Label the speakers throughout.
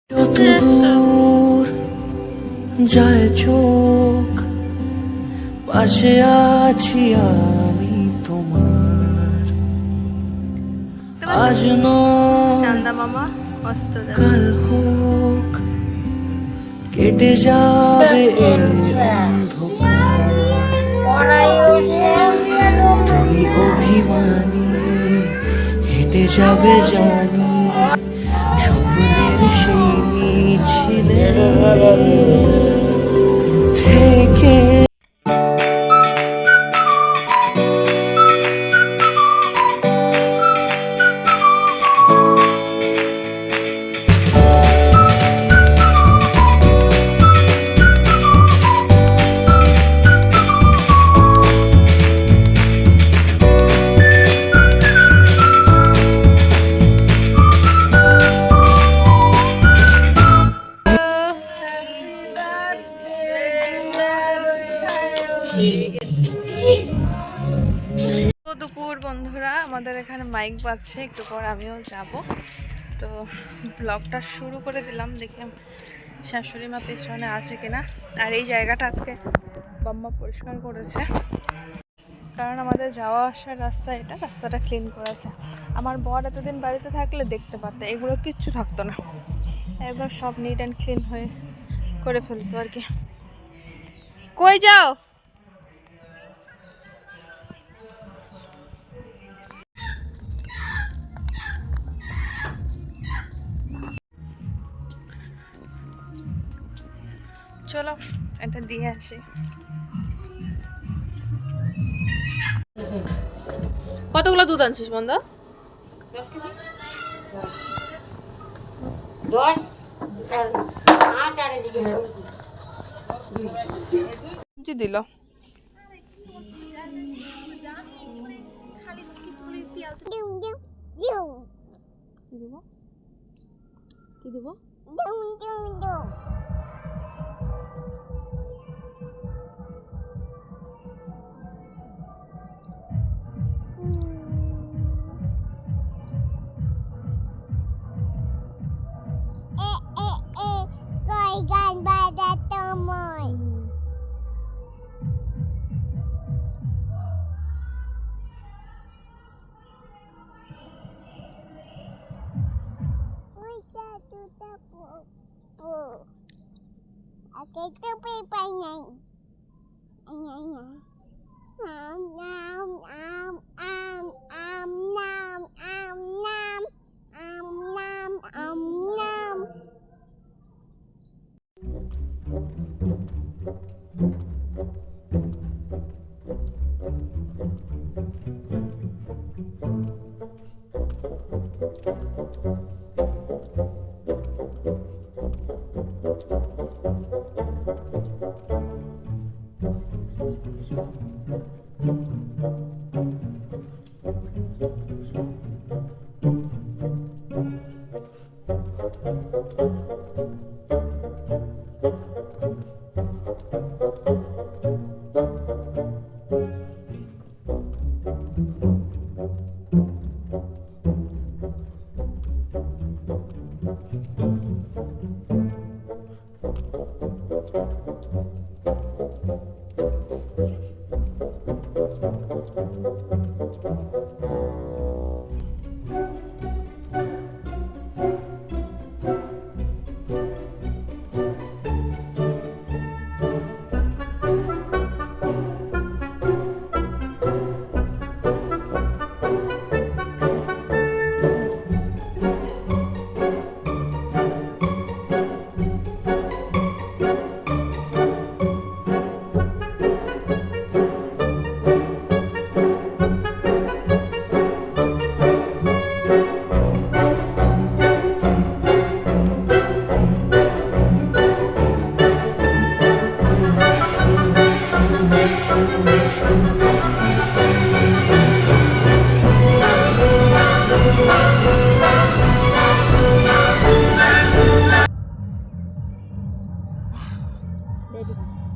Speaker 1: যতদূর যায় চোখ পাশে আছি আমি তোমার আজ
Speaker 2: চান্দা মামা অস্ত
Speaker 1: কাল হোক কেটে যাবে তুমি অভিমানী হেঁটে যাবে জানি স্বপ্নের সেই মিছিলে থেকে
Speaker 2: দুপুর বন্ধুরা, আমাদের এখানে মাইক বাজছে, একটু পর আমিও যাব। তো ব্লগটা শুরু করে দিলাম, দেখি শাশুড়ি মা পেছনে আছে কিনা। আর এই জায়গাটা আজকে বাম্মা পরিষ্কার করেছে, কারণ আমাদের যাওয়া আসার রাস্তা, এটা রাস্তাটা ক্লিন করেছে। আমার বর এতদিন বাড়িতে থাকলে দেখতে পারতো, এগুলো কিচ্ছু থাকতো না, একদম সব নিট অ্যান্ড ক্লিন হয়ে করে ফেলতো আর কি। কই যাও? চলো এটা দিয়ে আসি। কতগুলো দুধ আনছিস বন্ধ? দিল কি দিব?
Speaker 3: Okay, itu panjang. Ayah. Nam nam nam nam nam nam nam nam nam nam.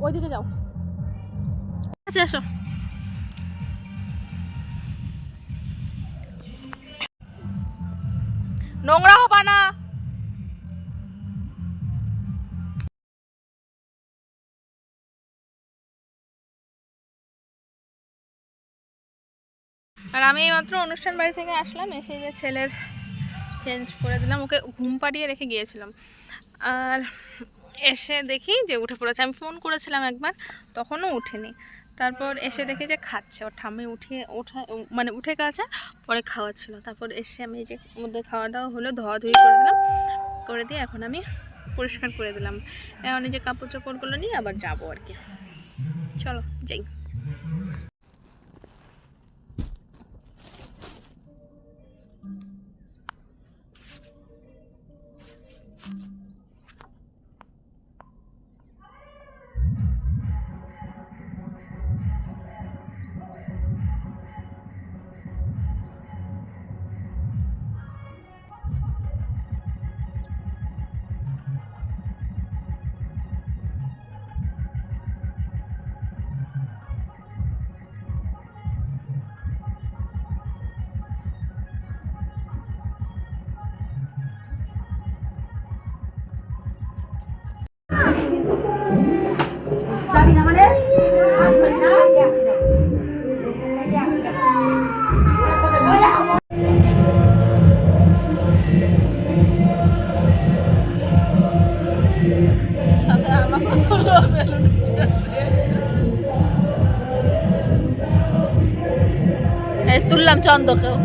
Speaker 2: ওইদিকে যাও। আচ্ছা আসো। নোংরা হবা না। আর আমি এইমাত্র অনুষ্ঠান বাড়ি থেকে আসলাম, এসে যে ছেলের চেঞ্জ করে দিলাম, ওকে ঘুম পাড়িয়ে রেখে গিয়েছিলাম। আর এসে দেখি যে উঠে পড়েছে। আমি ফোন করেছিলাম একবার, তখনও উঠেনি। তারপর এসে দেখি যে খাচ্ছে, ওর ঠাম্মি উঠে গেছে, পরে খাওয়াচ্ছিল। তারপর এসে আমি যে মধ্যে খাওয়া দাওয়া হলো, ধোয়াধুয়ি করে দিলাম, করে দিয়ে এখন আমি পরিষ্কার করে দিলাম। এখন এই যে কাপড় চোপড়গুলো নিয়ে আবার যাবো আর কি। চলো যাই। তুললাম চন্দকেও।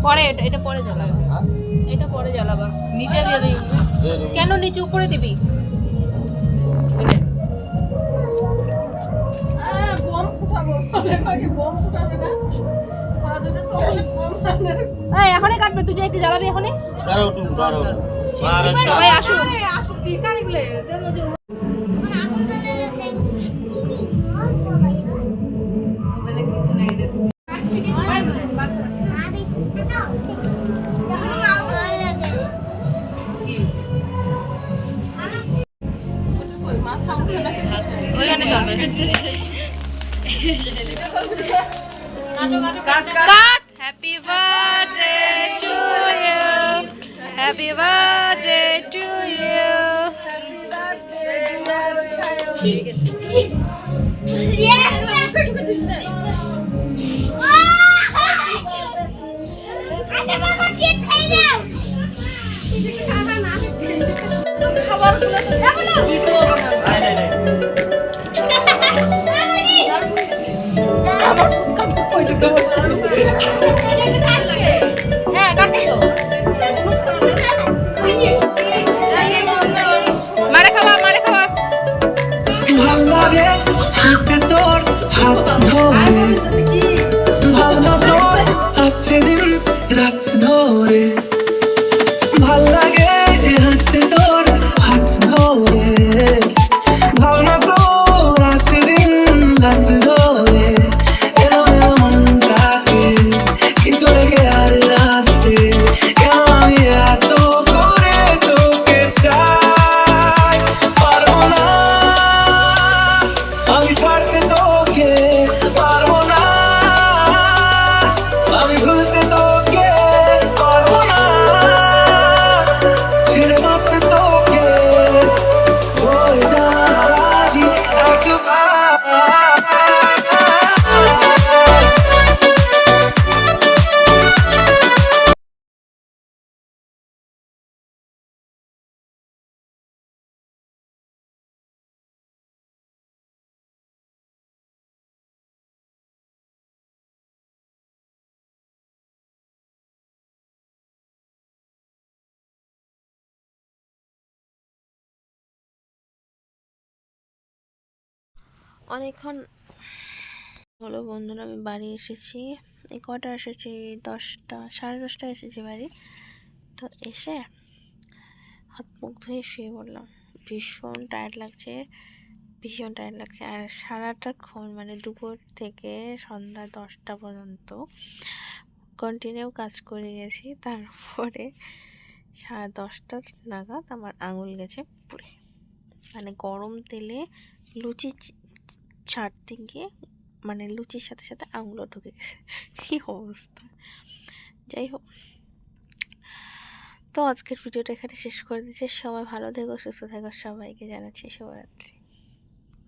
Speaker 2: পরে এটা পরে জ্বালাবে, এটা পরে জ্বালাবা। নিচে দিয়ে দিই কেন? নিচে উপরে দিবি। এখনই কাটবে, তুই যে একটু জ্বালাবি এখনই। সবাই আসুক। Happy birthday to you. Happy birthday to you. হ্যাঁ কাটছি তো। মারে খাওয়া, মারে খাওয়া।
Speaker 1: ভাল লাগে হাতে তোর হাত ধরে, ভাবনা তোর আসছে দিন রাত ধরে। ভাল লাগে হাতে তোর হাত ধরে, ভাবনা তোর আসছে দিন রাত ধরে। এলো এলো মনটাকে কি করে গে আর রাতে, কেন আমি এত করে তোকে চাই। পারবো না আমি ছাড়তে তোকে, পারবো না আমি ভুলতে তোকে, পারবো না ছেড়ে বাঁচতে তোকে। হয়ে যা রাজি একবার।
Speaker 2: অনেকক্ষণ হলো বন্ধুরা, আমি বাড়ি এসেছি। এই কটা এসেছি, 10টা, 10:30 এসেছি বাড়ি। তো এসে হাত মুখ ধুয়ে শুয়ে পড়লাম, ভীষণ টায়ার্ড লাগছে। ভীষণ টায়ার্ড লাগছে। আর সারাটাক্ষণ মানে দুপুর থেকে সন্ধ্যা 10টা পর্যন্ত কন্টিনিউ কাজ করে গেছি। তারপরে 10:30 নাগাদ আমার আঙুল গেছে পুড়ে, মানে গরম তেলে লুচি ছাড়তে গিয়ে মানে লুচির সাথে সাথে আঙুলও ঢুকে গেছে। কি অবস্থা! যাই হোক, তো আজকের ভিডিওটা এখানে শেষ করে দিচ্ছি। সবাই ভালো থেকো, সুস্থ থেকো, সবাইকে জানাচ্ছি শুভরাত্রি।